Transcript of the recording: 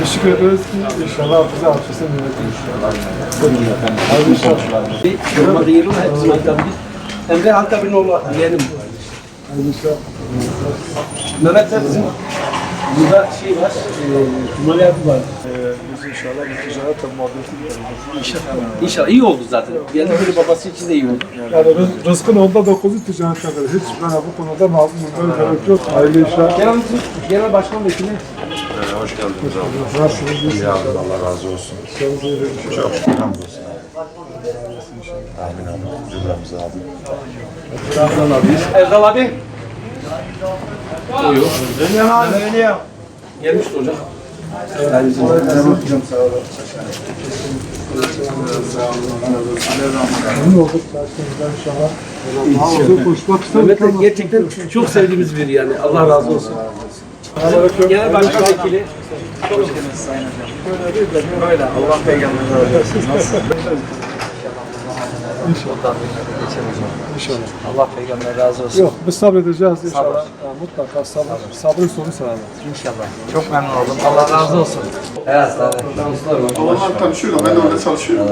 Teşekkür ederiz ki inşallah bize artırsa yönetir. Hayırlı işler. Yorulmadı yeri var. Hepsini Antalya'da. Emre Antalya'nın oğlu yeğenim. Hayırlı işler. Mehmet de bizim burada şey var. Cumali abi var. Biz inşallah bir ticaret muhabbeti yapacağız. İnşallah iyi oldu zaten. Geldi böyle babası için de iyi oldu. Yani rızkın onda 9'u ticaretle kadar. Hiç ben bu konuda mazlumum. Böyle gerek yok. Hayırlı işler. Genel başkan vekili. Hoş geldiniz abi. Nasılsınız? İyi abi, Allah razı olsun. Çok iyi. Çok şükür hamdolsun. Amin abi. Cümlemize abi. Erdal abi. Erdal abi. Buyur. Dönüyorum abi, dönüyorum. Gelmişti hocam. Memnun olduk. Karşınızda inşallah. Ağzı koşmak istedim. Mehmet de gerçekten çok sevdiğimiz biri yani. Allah razı olsun. Genel başkan vekili. Çok Sayın Hocam. Böyle Allah peygamberine razı olsun. İnşallah. İnşallah. Allah peygamberine razı olsun. Yok, biz sabredeceğiz inşallah. Yani mutlaka sabrın sonu selamet. İnşallah. Çok memnun oldum. Allah razı olsun. Evet, abi. Onlar tanışıyor da ben de orada çalışıyorum.